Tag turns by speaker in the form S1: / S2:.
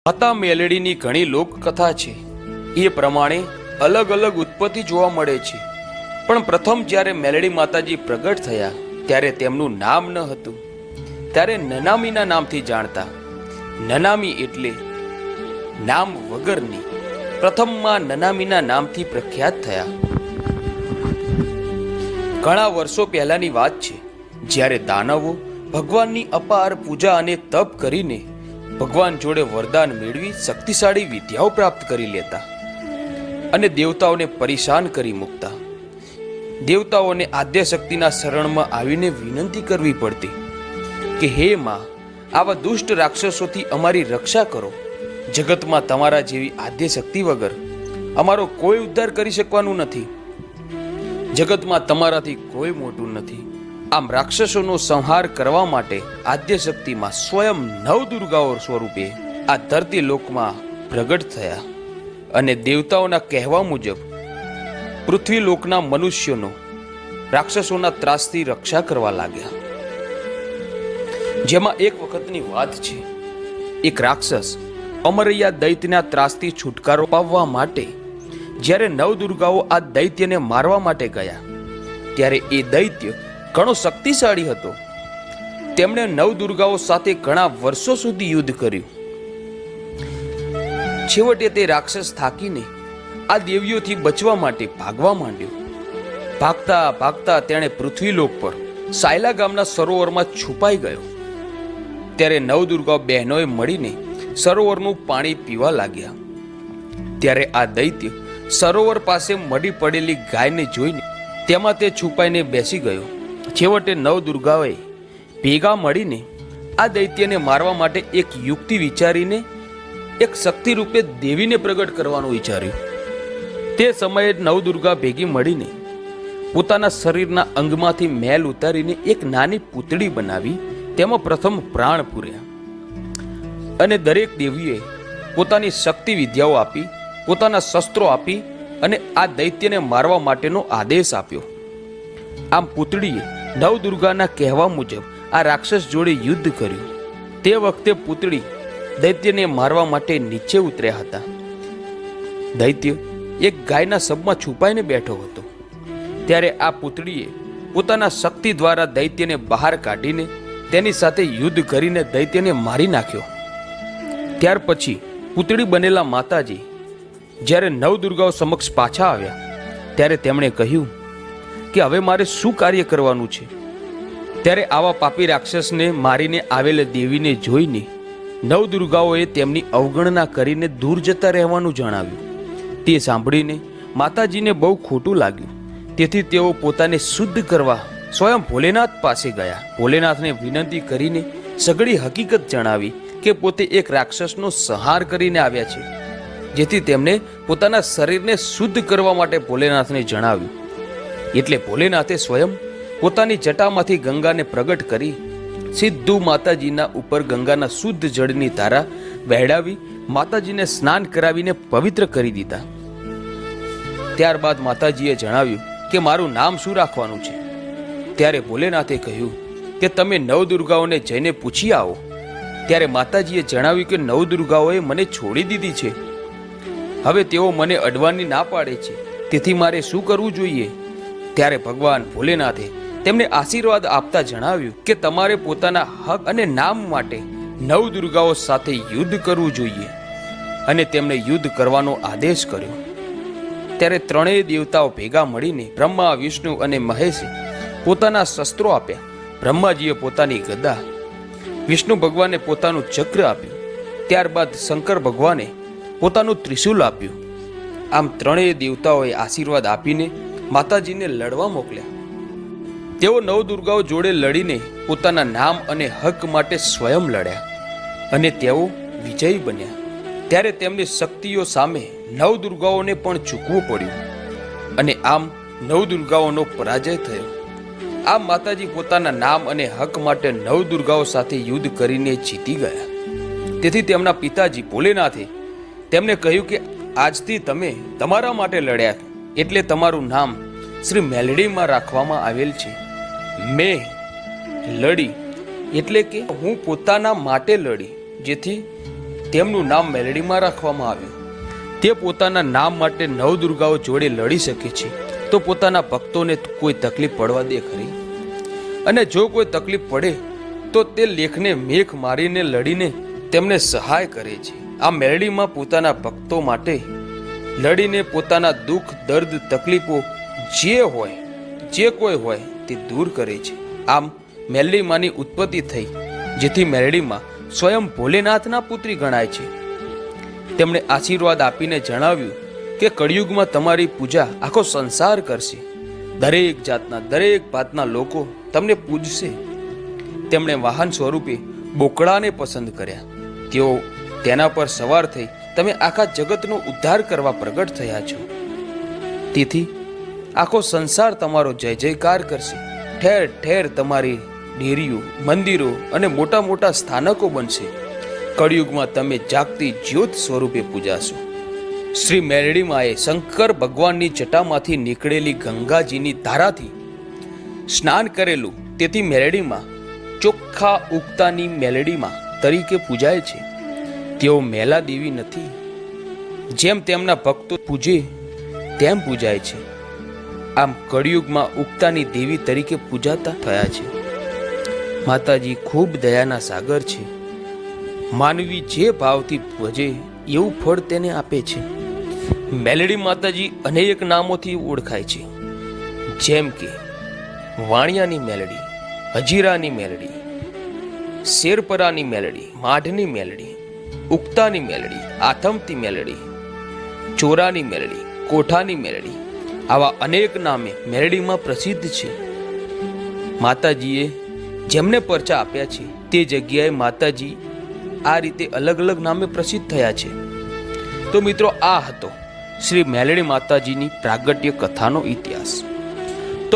S1: માતા મેલડીની ઘણી લોકકથા છે. એ પ્રમાણે અલગ અલગ ઉત્પત્તિ જોવા મળે છે. પણ પ્રથમ જ્યારે મેલડી માતાજી પ્રગટ થયા ત્યારે તેમનું નામ ન હતું. ત્યારે નનામીના નામથી જાણતા. નનામી એટલે નામ વગરની. પ્રથમમાં નનામીના નામથી પ્રખ્યાત થયા. ઘણા વર્ષો પહેલાની વાત છે, જ્યારે દાનવો ભગવાનની અપાર પૂજા અને તપ કરીને ભગવાન જોડે વરદાન મેળવી શક્તિશાળી વિદ્યાઓ પ્રાપ્ત કરી લેતા અને દેવતાઓને પરેશાન કરી મૂકતા. દેવતાઓને આદ્યશક્તિના શરણમાં આવીને વિનંતી કરવી પડતી કે હે માં, આવા દુષ્ટ રાક્ષસોથી અમારી રક્ષા કરો. જગતમાં તમારા જેવી આદ્યશક્તિ વગર અમારો કોઈ ઉદ્ધાર કરી શકવાનું નથી. જગતમાં તમારાથી કોઈ મોટું નથી. આમ રાક્ષસોનો સંહાર કરવા માટે આદ્યશક્તિમાં સ્વયં નવદુર્ગાઓ સ્વરૂપે આ ધરતી લોકમાં પ્રગટ થયા અને દેવતાઓના કહેવા મુજબ પૃથ્વી લોકના મનુષ્યોનો રાક્ષસોના ત્રાસથી રક્ષા કરવા લાગ્યા. જેમાં એક વખતની વાત છે, એક રાક્ષસ અમરૈયા દૈત્યના ત્રાસથી છુટકારો પામવા માટે જ્યારે નવદુર્ગાઓ આ દૈત્યને મારવા માટે ગયા, ત્યારે એ દૈત્ય ઘણો શક્તિશાળી હતો. તેમણે નવદુર્ગાઓ સાથે ઘણા વર્ષો સુધી યુદ્ધ કર્યું. છેવટે તે રાક્ષસ થાકીને આ દેવીઓથી બચવા માટે ભાગવા માંડ્યો. ભાગતા ભાગતા તેણે પૃથ્વીલોક પર સાયલા ગામના સરોવરમાં છુપાઈ ગયો. ત્યારે નવદુર્ગાઓ બહેનોએ મળીને સરોવરનું પાણી પીવા લાગ્યા. ત્યારે આ દૈત્ય સરોવર પાસે મળી પડેલી ગાયને જોઈને તેમાં તે છુપાઈને બેસી ગયો. છેવટે નવદુર્ગાઓએ ભેગા મળીને આ દૈત્યને મારવા માટે એક યુક્તિ વિચારીને એક શક્તિ રૂપે દેવીને પ્રગટ કરવાનું વિચાર્યું. તે સમયે નવદુર્ગા ભેગી મળીને પોતાના શરીરના અંગમાંથી મેલ ઉતારીને એક નાની પૂતળી બનાવી તેમાં પ્રથમ પ્રાણ પૂર્યા અને દરેક દેવીએ પોતાની શક્તિ વિદ્યાઓ આપી, પોતાના શસ્ત્રો આપી અને આ દૈત્યને મારવા માટેનો આદેશ આપ્યો. આમ પૂતળીએ નવદુર્ગાના કહેવા મુજબ આ રાક્ષસ જોડે યુદ્ધ કર્યું. તે વખતે પૂતળી દૈત્યને મારવા માટે નીચે ઉતર્યા હતા. દૈત્ય એક ગાયના સબમાં છુપાઈને બેઠો હતો. ત્યારે આ પૂતળીએ પોતાના શક્તિ દ્વારા દૈત્યને બહાર કાઢીને તેની સાથે યુદ્ધ કરીને દૈત્યને મારી નાખ્યો. ત્યાર પછી પૂતળી બનેલા માતાજી જ્યારે નવદુર્ગાઓ સમક્ષ પાછા આવ્યા ત્યારે તેમણે કહ્યું કે હવે મારે શું કાર્ય કરવાનું છે. ત્યારે આવા પાપી રાક્ષસને મારીને આવેલ દેવીને જોઈને નવદુર્ગાઓએ તેમની અવગણના કરીને દૂર જતા રહેવાનું જણાવ્યું. તે સાંભળીને માતાજીને બહુ ખોટું લાગ્યું. તેથી તેઓ પોતાને શુદ્ધ કરવા સ્વયં ભોલેનાથ પાસે ગયા. ભોલેનાથને વિનંતી કરીને સઘળી હકીકત જણાવી કે પોતે એક રાક્ષસનો સંહાર કરીને આવ્યા છે. જેથી તેમણે પોતાના શરીરને શુદ્ધ કરવા માટે ભોલેનાથને જણાવ્યું. એટલે ભોલેનાથે સ્વયં પોતાની જટામાંથી ગંગાને પ્રગટ કરી સીધું માતાજીના ઉપર ગંગાના શુદ્ધ જળની ધારા વહેડાવી માતાજીને સ્નાન કરાવીને પવિત્ર કરી દીધા. ત્યારબાદ માતાજીએ જણાવ્યું કે મારું નામ શું રાખવાનું છે. ત્યારે ભોલેનાથે કહ્યું કે તમે નવદુર્ગાઓને જઈને પૂછી આવો. ત્યારે માતાજીએ જણાવ્યું કે નવદુર્ગાઓએ મને છોડી દીધી છે. હવે તેઓ મને અડવાની ના પાડે છે. તેથી મારે શું કરવું જોઈએ? ત્યારે ભગવાન ભોલેનાથે તેમને આશીર્વાદ આપતા જણાવ્યું કે તમારે પોતાના હક અને નામ માટે નવદુર્ગાઓ સાથે યુદ્ધ કરવું જોઈએ અને તેમને યુદ્ધ કરવાનો આદેશ કર્યો. ત્યારે ત્રણેય દેવતાઓ ભેગા મળીને બ્રહ્મા, વિષ્ણુ અને મહેશે પોતાના શસ્ત્રો આપ્યા. બ્રહ્માજીએ પોતાની ગદા, વિષ્ણુ ભગવાને પોતાનું ચક્ર આપ્યું. ત્યારબાદ શંકર ભગવાને પોતાનું ત્રિશૂલ આપ્યું. આમ ત્રણેય દેવતાઓએ આશીર્વાદ આપીને માતાજીને લડવા મોકલ્યા. તેઓ નવદુર્ગાઓ જોડે લડીને પોતાના નામ અને હક માટે સ્વયં લડ્યા અને તેઓ વિજયી બન્યા. ત્યારે તેમની શક્તિઓ સામે નવદુર્ગાઓને પણ ઝૂકવું પડ્યું અને આમ નવદુર્ગાઓનો પરાજય થયો. આમ માતાજી પોતાના નામ અને હક માટે નવદુર્ગાઓ સાથે યુદ્ધ કરીને જીતી ગયા. તેથી તેમના પિતાજી ભોલેનાથે તેમને કહ્યું કે આજથી તમે તમારા માટે લડ્યા એટલે તમારું નામ શ્રી મેલડીમાં રાખવામાં આવેલ છે. મેં લડી એટલે કે હું પોતાના માટે લડી, જેથી તેમનું નામ મેલડીમાં રાખવામાં આવ્યું. તે પોતાના નામ માટે નવદુર્ગાઓ જોડે લડી શકે છે, તો પોતાના ભક્તોને કોઈ તકલીફ પડવા દે ખરી? અને જો કોઈ તકલીફ પડે તો તે લેખને મેખ મારીને લડીને તેમને સહાય કરે છે. આ મેલડીમાં પોતાના ભક્તો માટે લડીને પોતાના દુઃખ, દર્દ, તકલીફો જે કોઈ હોય તે દૂર કરે છે. આમ મેલડીમાંની ઉત્પત્તિ થઈ, જેથી મેલડીમાં સ્વયં ભોલેનાથના પુત્રી ગણાય છે. તેમણે આશીર્વાદ આપીને જણાવ્યું કે કળિયુગમાં તમારી પૂજા આખો સંસાર કરશે. દરેક જાતના, દરેક ભાતના લોકો તમને પૂજશે. તેમણે વાહન સ્વરૂપે બોકડાને પસંદ કર્યા. તેઓ તેના પર સવાર થઈ તમે આખા જગતનો ઉદ્ધાર કરવા પ્રગટ થયા છો. તેથી આખો સંસાર તમારો જય જયકાર કરશે. ઠેર ઠેર તમારી ડેરીઓ, મંદિરો અને મોટા મોટા સ્થાનકો બનશે. કળિયુગમાં તમે જાગતી જ્યોત સ્વરૂપે પૂજાશો. શ્રી મેલડીમાએ શંકર ભગવાનની જટામાંથી નીકળેલી ગંગાજીની ધારાથી સ્નાન કરેલું, તેથી મેલડીમાં ચોખ્ખા ઉગતાની મેલડીમાં તરીકે પૂજાય છે. તેઓ મેલા દેવી નથી, જેમ તેમના ભક્તો પૂજે તેમ પૂજાય છે. આમ કળિયુગમાં ઉગતાની દેવી તરીકે પૂજાતા થયા છે. માતાજી ખૂબ દયાના સાગર છે. માનવી જે ભાવથી ભજે એવું ફળ તેને આપે છે. મેલડી માતાજી અનેક નામોથી ઓળખાય છે, જેમ કે વાણિયાની મેલડી, હજીરાની મેલડી, શેરપરાની મેલડી, માઢની મેલડી, ઉગતાની મેલડી, આથમતી મેલડી, ચોરાની મેલડી, કોઠાની મેલડી, આવા અનેક નામે મેલડીમાં પ્રસિદ્ધ છે. માતાજીએ જેમને પરચા આપ્યા છે તે જગ્યાએ માતાજી આ રીતે અલગ અલગ નામે પ્રસિદ્ધ થયા છે. તો મિત્રો, આ હતો શ્રી મેલડી માતાજીની પ્રાગટ્ય કથાનો ઇતિહાસ.